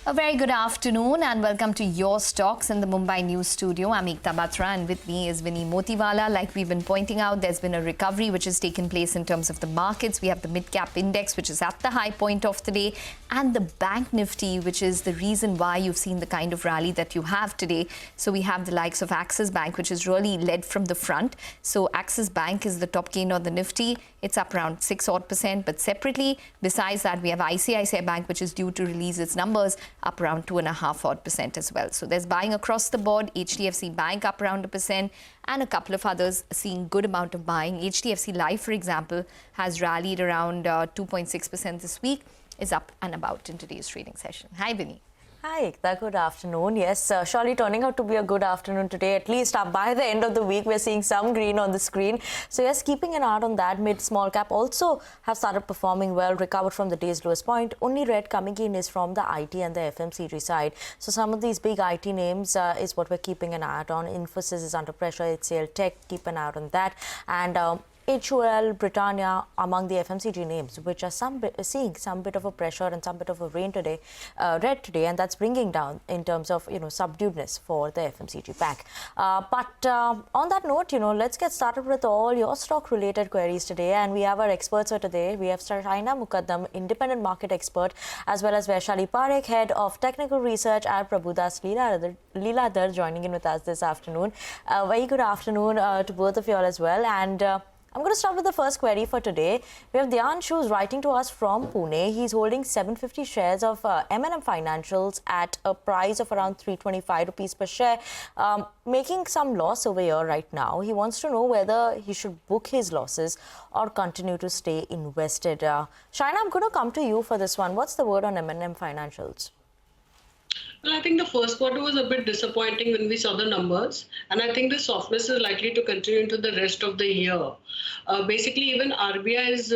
A very good afternoon and welcome to Your Stocks in the Mumbai News Studio. I'm Ekta Batra and with me is Vinny Motiwala. Like we've been pointing out, there's been a recovery which has taken place in terms of the markets. We have the mid-cap index which is at the high point of the day and the bank nifty, which is the reason why you've seen the kind of rally that you have today. So we have the likes of Axis Bank, which is really led from the front. So Axis Bank is the top gain on the nifty. It's up around 6% but separately, besides that, we have ICICI Bank, which is due to release its numbers, up around 2.5% as well. So there's buying across the board. HDFC Bank up around 1% and a couple of others seeing good amount of buying. HDFC Life, for example, has rallied around 2.6% this week, is up and about in today's trading session. Hi, Vinny. Hi, Ekta. Good afternoon. Yes, surely turning out to be a good afternoon today. At least by the end of the week, we're seeing some green on the screen. So yes, keeping an eye on that, mid-small cap also have started performing well, recovered from the day's lowest point. Only red coming in is from the IT and the FMCG side. So some of these big IT names is what we're keeping an eye on. Infosys is under pressure. HCL Tech, keep an eye on that. And HUL, Britannia, among the FMCG names, which are seeing some bit of a pressure and some bit of a red today, and that's bringing down in terms of subduedness for the FMCG pack. But on that note, let's get started with all your stock-related queries today, and we have our experts for today. We have Shahina Mukadam, independent market expert, as well as Vaishali Parekh, head of technical research at Prabhudas Lilladher, joining in with us this afternoon. Very good afternoon to both of you all as well, and I'm going to start with the first query for today. We have Dianshu who's writing to us from Pune. He's holding 750 shares of M&M Financials at a price of around 325 rupees per share, making some loss over here right now. He wants to know whether he should book his losses or continue to stay invested. Shahina, I'm going to come to you for this one. What's the word on M&M Financials? Well, I think the first quarter was a bit disappointing when we saw the numbers, and I think the softness is likely to continue into the rest of the year. Basically, even RBI is,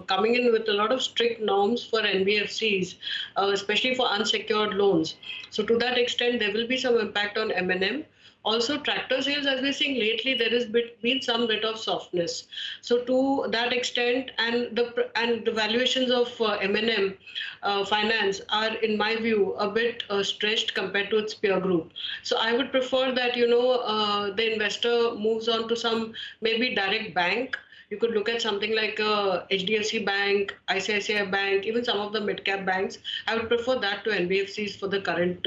coming in with a lot of strict norms for NBFCs, especially for unsecured loans. So to that extent, there will be some impact on M&M. Also, tractor sales, as we're seeing lately, there has been some bit of softness. So to that extent, and the valuations of M&M Finance are, in my view, a bit stretched compared to its peer group. So I would prefer that, the investor moves on to some maybe direct bank. You could look at something like HDFC Bank, ICICI Bank, even some of the mid-cap banks. I would prefer that to NBFCs for the current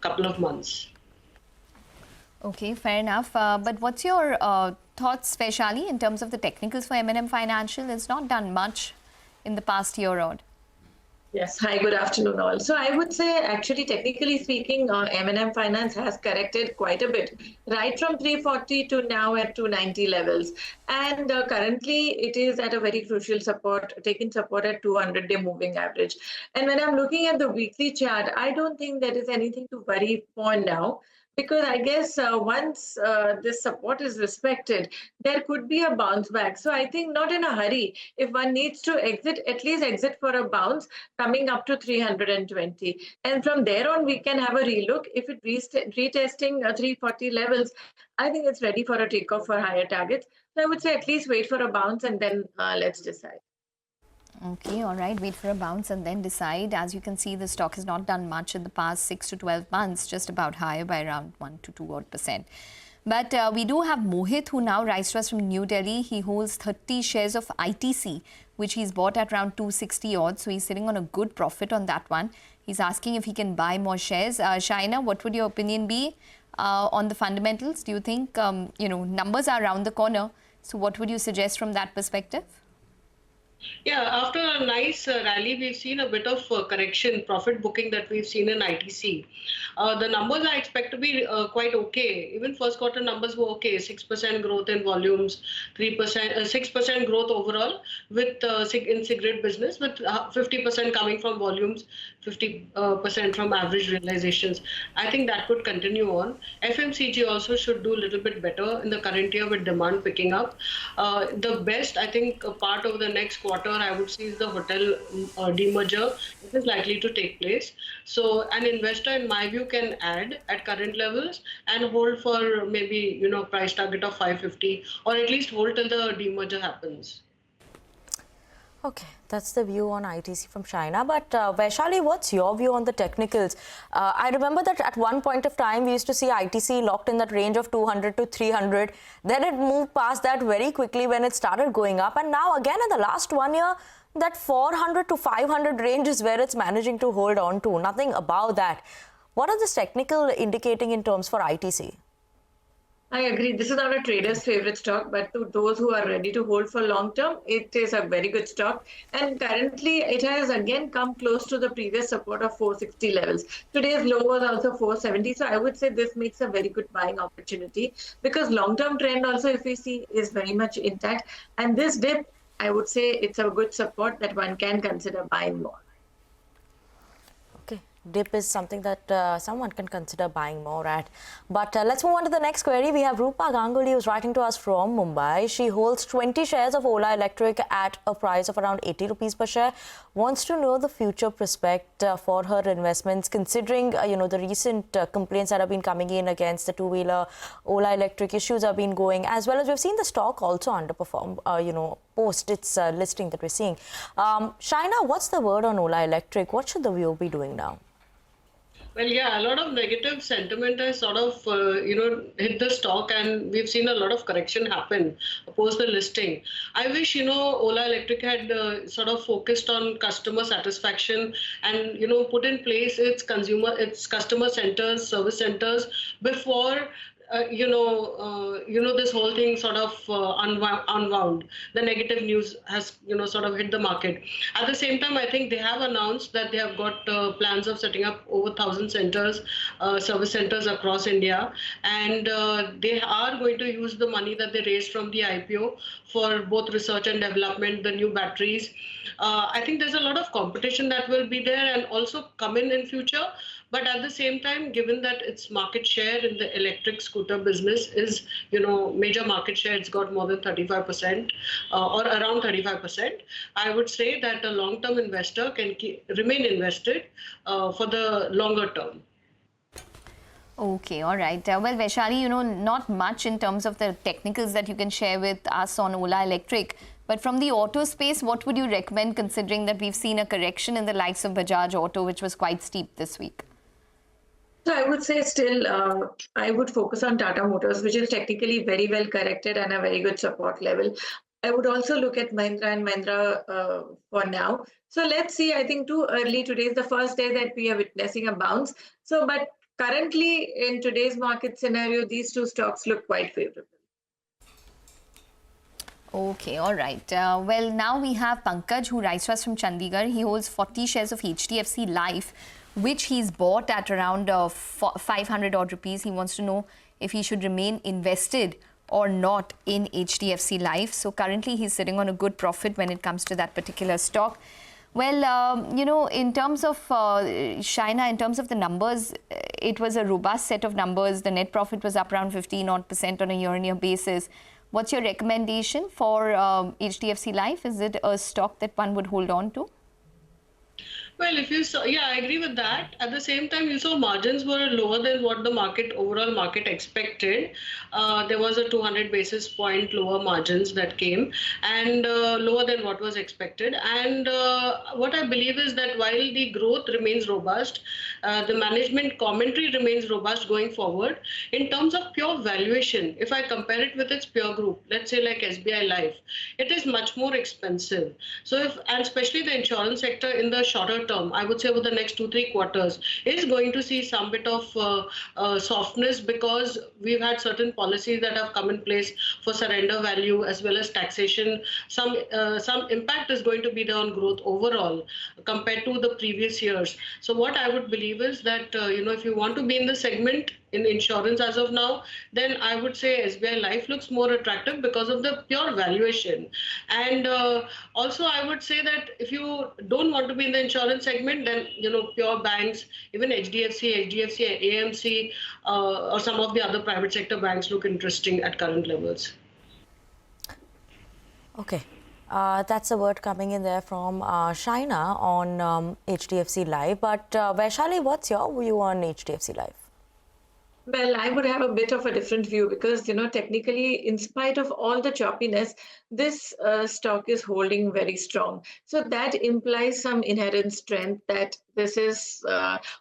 couple of months. Okay, fair enough. But what's your thoughts, Vaishali, in terms of the technicals for M&M Financial? It's not done much in the past year odd. Yes, hi, good afternoon all. So I would say actually technically speaking, M&M Finance has corrected quite a bit, right from 340 to now at 290 levels. And currently it is at a very crucial support, taking support at 200-day moving average. And when I'm looking at the weekly chart, I don't think there is anything to worry for now. Because I guess once this support is respected, there could be a bounce back. So I think not in a hurry. If one needs to exit, at least exit for a bounce coming up to 320. And from there on, we can have a relook. If it retesting 340 levels, I think it's ready for a takeoff for higher targets. So I would say at least wait for a bounce and then let's decide. Okay, all right. Wait for a bounce and then decide. As you can see, the stock has not done much in the past 6 to 12 months, just about higher by around 1 to 2%. But we do have Mohit, who now writes to us from New Delhi. He holds 30 shares of ITC, which he's bought at around 260 odd. So he's sitting on a good profit on that one. He's asking if he can buy more shares. Shahina, what would your opinion be on the fundamentals? Do you think, numbers are around the corner? So what would you suggest from that perspective? Yeah, after a nice rally, we've seen a bit of correction, profit booking that we've seen in ITC. The numbers I expect to be quite okay. Even first quarter numbers were okay. 6% growth in volumes, 6% growth overall with in cigarette business, with 50% coming from volumes, 50% from average realizations. I think that could continue on. FMCG also should do a little bit better in the current year with demand picking up. The best, I think, part of the next quarter, I would see, is the hotel demerger. It is likely to take place. So an investor, in my view, can add at current levels and hold for maybe, price target of 550, or at least hold till the demerger happens. Okay, that's the view on ITC from China. But Vaishali, what's your view on the technicals? I remember that at one point of time, we used to see ITC locked in that range of 200 to 300. Then it moved past that very quickly when it started going up. And now again, in the last 1 year, that 400 to 500 range is where it's managing to hold on to. Nothing above that. What are the technical indicating in terms for ITC? I agree. This is not a trader's favorite stock, but to those who are ready to hold for long term, it is a very good stock. And currently, it has again come close to the previous support of 460 levels. Today's low was also 470. So I would say this makes a very good buying opportunity because long-term trend also, if we see, is very much intact. And this dip, I would say it's a good support that one can consider buying more. Dip is something that someone can consider buying more at. But let's move on to the next query. We have Rupa Ganguly who's writing to us from Mumbai. She holds 20 shares of Ola Electric at a price of around 80 rupees per share. Wants to know the future prospect for her investments, considering the recent complaints that have been coming in against the two-wheeler Ola Electric issues have been going, as well as we've seen the stock also underperform, post its listing that we're seeing. Shahina, what's the word on Ola Electric? What should the viewer be doing now? Well, yeah, a lot of negative sentiment has sort of, hit the stock, and we've seen a lot of correction happen post the listing. I wish, Ola Electric had sort of focused on customer satisfaction and, put in place its customer centers, service centers before this whole thing sort of unwound. The negative news has, sort of hit the market. At the same time, I think they have announced that they have got plans of setting up over 1,000 centers, service centers across India. And they are going to use the money that they raised from the IPO for both research and development, the new batteries. I think there's a lot of competition that will be there and also come in future. But at the same time, given that its market share in the electric scooter business is, major market share, it's got more than 35% or around 35%, I would say that a long-term investor can remain invested for the longer term. Okay, all right. Well, Vaishali, not much in terms of the technicals that you can share with us on Ola Electric. But from the auto space, what would you recommend, considering that we've seen a correction in the likes of Bajaj Auto, which was quite steep this week? So I would say still, I would focus on Tata Motors, which is technically very well corrected and a very good support level. I would also look at Mahindra and Mahindra for now. So let's see, I think too early. Today is the first day that we are witnessing a bounce. So, but currently in today's market scenario, these two stocks look quite favorable. Okay, all right. Well, now we have Pankaj, who writes to us from Chandigarh. He holds 40 shares of HDFC Life, which he's bought at around 500 odd rupees. He wants to know if he should remain invested or not in HDFC Life. So currently he's sitting on a good profit when it comes to that particular stock. Well, in terms of Shahina, in terms of the numbers, it was a robust set of numbers. The net profit was up around 15% on a year-on-year basis. What's your recommendation for HDFC Life? Is it a stock that one would hold on to? Well, if you saw, yeah, I agree with that. At the same time, you saw margins were lower than what the overall market expected. There was a 200 basis point lower margins that came and lower than what was expected. And what I believe is that while the growth remains robust, the management commentary remains robust going forward. In terms of pure valuation, if I compare it with its peer group, let's say like SBI Life, it is much more expensive. So and especially the insurance sector in the shorter term, I would say over the next 2-3 quarters, is going to see some bit of softness because we've had certain policies that have come in place for surrender value as well as taxation. Some impact is going to be there on growth overall compared to the previous years. So what I would believe is that, if you want to be in the segment in insurance as of now, then I would say SBI Life looks more attractive because of the pure valuation. And also I would say that if you don't want to be in the insurance segment, then, pure banks, even HDFC, AMC, or some of the other private sector banks look interesting at current levels. Okay. That's a word coming in there from Shahina on HDFC Life. But Vaishali, what's your view on HDFC Life? Well, I would have a bit of a different view because, technically, in spite of all the choppiness, this stock is holding very strong. So that implies some inherent strength that this is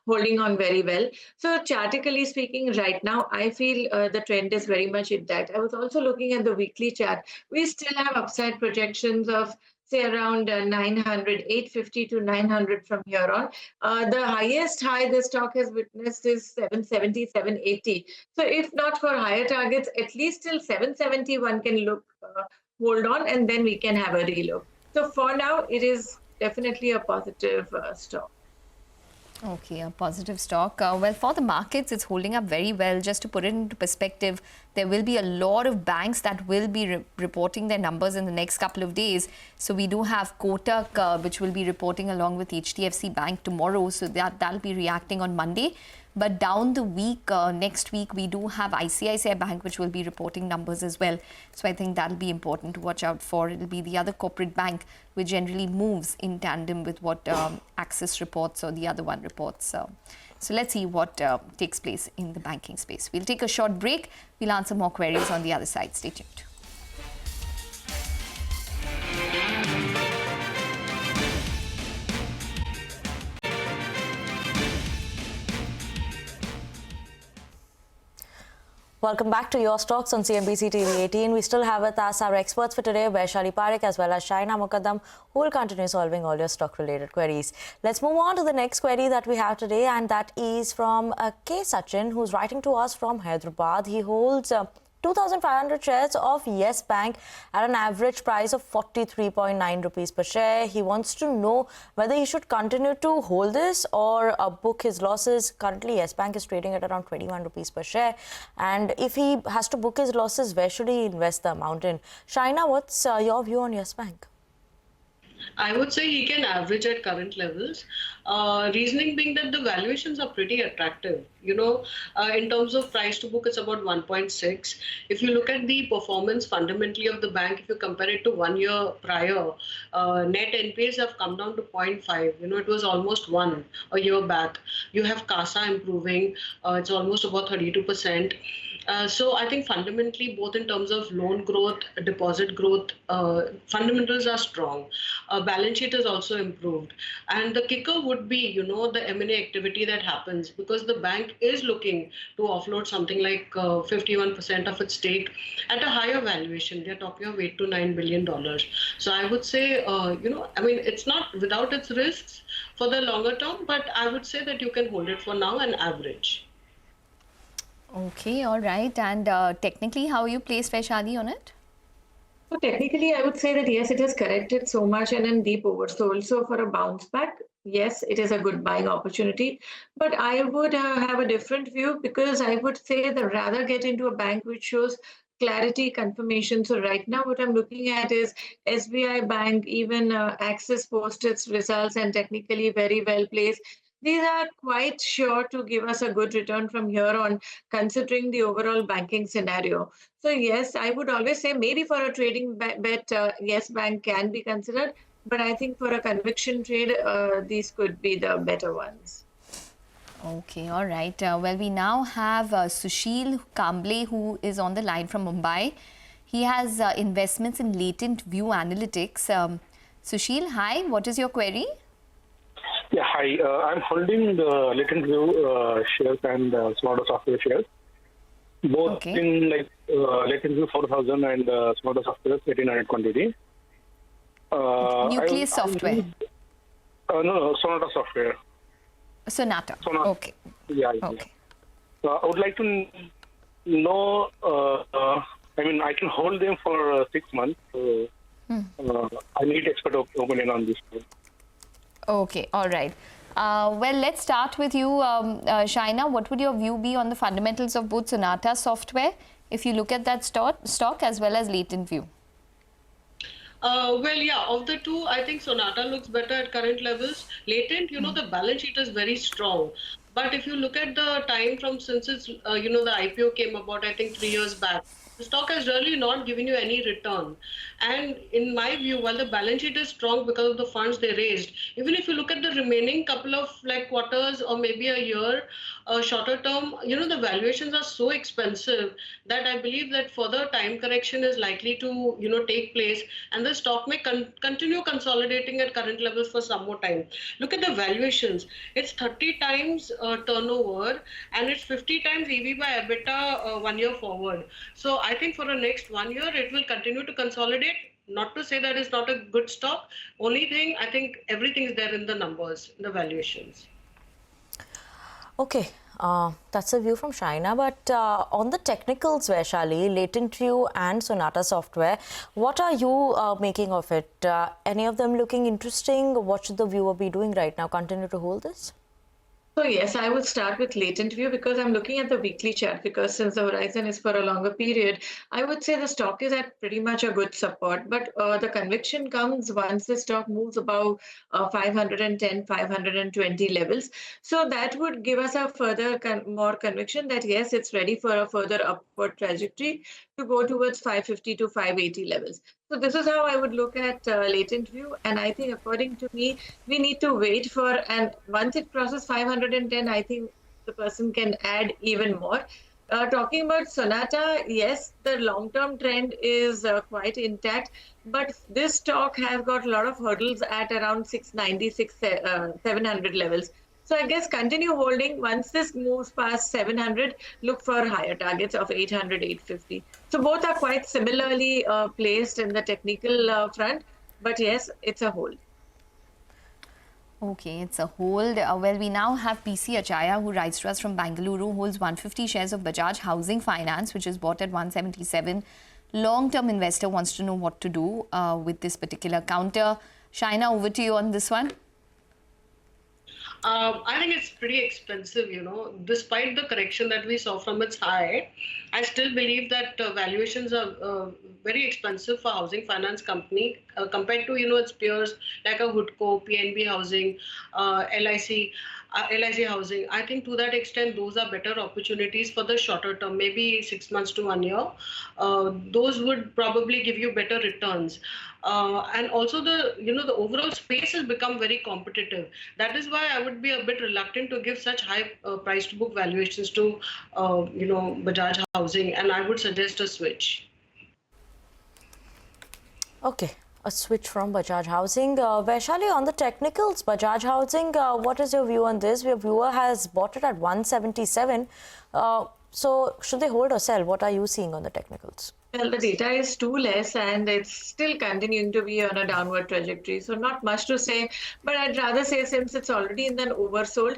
holding on very well. So, chartically speaking, right now, I feel the trend is very much intact. I was also looking at the weekly chart. We still have upside projections of say around 900, 850 to 900 from here on. The highest high the stock has witnessed is 770, 780. So if not for higher targets, at least till 770 one can hold on, and then we can have a relook. So for now, it is definitely a positive stock. Okay, a positive stock. Well, for the markets, it's holding up very well. Just to put it into perspective, there will be a lot of banks that will be reporting their numbers in the next couple of days. So we do have Kotak, which will be reporting along with HDFC Bank tomorrow. So that'll be reacting on Monday. But down the week, next week, we do have ICICI Bank, which will be reporting numbers as well. So I think that'll be important to watch out for. It'll be the other corporate bank, which generally moves in tandem with what Axis reports or the other one reports. So let's see what takes place in the banking space. We'll take a short break. We'll answer more queries on the other side. Stay tuned. Welcome back to Your Stocks on CNBC-TV18. We still have with us our experts for today, Vaishali Parekh as well as Shahina Mukadam, who will continue solving all your stock-related queries. Let's move on to the next query that we have today, and that is from K. Sachin, who's writing to us from Hyderabad. He holds 2,500 shares of Yes Bank at an average price of 43.9 rupees per share. He wants to know whether he should continue to hold this or book his losses. Currently, Yes Bank is trading at around 21 rupees per share. And if he has to book his losses, where should he invest the amount in? Shahina, what's your view on Yes Bank? I would say he can average at current levels. Reasoning being that the valuations are pretty attractive. In terms of price to book, it's about 1.6. If you look at the performance fundamentally of the bank, if you compare it to 1 year prior, net NPAs have come down to 0.5. It was almost 1 a year back. You have CASA improving. It's almost about 32%. So I think fundamentally, both in terms of loan growth, deposit growth, fundamentals are strong. Balance sheet has also improved. And the kicker would be, the M&A activity that happens, because the bank is looking to offload something like 51% of its stake at a higher valuation. They're talking of $8 to $9 billion. So I would say, it's not without its risks for the longer term, but I would say that you can hold it for now and average. Okay, all right. And technically, how you place Vaishali on it? So technically, I would say that yes, it has corrected so much and in deep oversold. So for a bounce back, yes, it is a good buying opportunity. But I would have a different view, because I would say that rather get into a bank which shows clarity, confirmation. So right now, what I'm looking at is SBI Bank, even Axis post its results and technically very well placed. These are quite sure to give us a good return from here on, considering the overall banking scenario. So yes, I would always say maybe for a trading bet, Yes Bank can be considered. But I think for a conviction trade, these could be the better ones. Okay, all right. Well, we now have Sushil Kamble, who is on the line from Mumbai. He has investments in Latent View Analytics. Sushil, hi. What is your query? Yeah, hi. I'm holding the Latent View shares and Smarter Software shares, both in Latent View 4000 and Smarter Software 1800 quantity. Nucleus Software? No, Sonata Software. Sonata. Okay. Yeah. Okay. I would like to know, I can hold them for 6 months. I need expert opinion on this. Okay, all right. Well, let's start with you, Shahina. What would your view be on the fundamentals of both Sonata Software, if you look at that stock as well as Latent View? Of the two, I think Sonata looks better at current levels. Latent, the balance sheet is very strong. But if you look at the time from since it's, the IPO came about, I think 3 years back, the stock has really not given you any return. And in my view, while the balance sheet is strong because of the funds they raised, even if you look at the remaining couple of like quarters or maybe a year, shorter term, the valuations are so expensive that I believe that further time correction is likely to, take place, and the stock may continue consolidating at current levels for some more time. Look at the valuations. It's 30 times turnover and it's 50 times EV by EBITDA 1 year forward. So I think for the next 1 year, it will continue to consolidate. Not to say that it's not a good stock. Only thing, I think everything is there in the numbers, the valuations. Okay, that's a view from Shahina. But on the technicals, Vaishali, Latent View and Sonata Software, what are you making of it? Any of them looking interesting? What should the viewer be doing right now? Continue to hold this? So yes, I would start with latent view because I'm looking at the weekly chart, because since the horizon is for a longer period, I would say the stock is at pretty much a good support. But the conviction comes once the stock moves above 510, 520 levels. So that would give us a further more conviction that yes, it's ready for a further upward trajectory to go towards 550 to 580 levels. So this is how I would look at latent view. And I think according to me, we need to wait for, and once it crosses 510, I think the person can add even more. Talking about Sonata, yes, the long-term trend is quite intact, but this stock has got a lot of hurdles at around 696, 700 levels. So I guess continue holding. Once this moves past 700, look for higher targets of 800, 850. So both are quite similarly placed in the technical front, but yes, it's a hold. Okay, it's a hold. Well, we now have PC Achaya, who writes to us from Bangalore, holds 150 shares of Bajaj Housing Finance, which is bought at 177. Long-term investor wants to know what to do with this particular counter. Shahina, over to you on this one. I think it's pretty expensive, despite the correction that we saw from its high. I still believe that valuations are very expensive for housing finance company compared to, its peers like a Hoodco, PNB Housing, LIC. LIC Housing. I think to that extent, those are better opportunities for the shorter term, maybe 6 months to 1 year. Those would probably give you better returns. And also the overall space has become very competitive. That is why I would be a bit reluctant to give such high price to book valuations to, Bajaj Housing, and I would suggest a switch. Okay. A switch from Bajaj Housing. Vaishali, on the technicals, Bajaj Housing, what is your view on this? Your viewer has bought it at 177. So should they hold or sell? What are you seeing on the technicals? Well, the data is too less and it's still continuing to be on a downward trajectory. So not much to say, but I'd rather say since it's already in an oversold,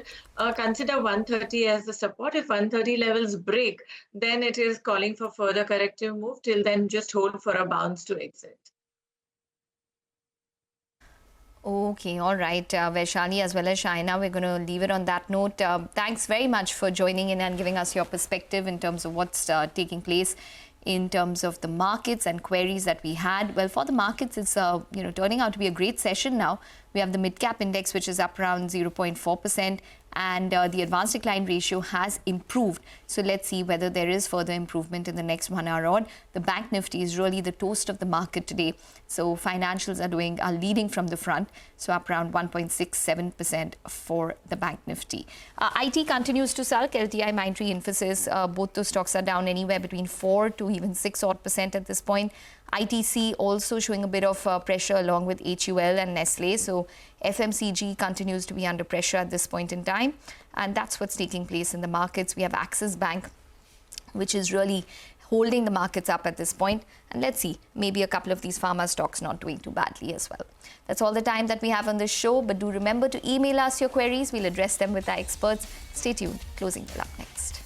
consider 130 as the support. If 130 levels break, then it is calling for further corrective move. Till then, just hold for a bounce to exit. Okay, all right, Vaishali as well as Shahina, we're going to leave it on that note. Thanks very much for joining in and giving us your perspective in terms of what's taking place in terms of the markets and queries that we had. Well, for the markets, it's turning out to be a great session now. We have the mid-cap index, which is up around 0.4%, and the advanced decline ratio has improved. So let's see whether there is further improvement in the next 1 hour on. The bank nifty is really the toast of the market today. So financials are leading from the front. So up around 1.67% for the bank nifty. IT continues to sulk. LTI, Mindtree, Infosys, both those stocks are down anywhere between 4 to even 6% at this point. ITC also showing a bit of pressure along with HUL and Nestle. So FMCG continues to be under pressure at this point in time. And that's what's taking place in the markets. We have Axis Bank, which is really holding the markets up at this point. And let's see, maybe a couple of these pharma stocks not doing too badly as well. That's all the time that we have on this show. But do remember to email us your queries. We'll address them with our experts. Stay tuned. Closing bell up next.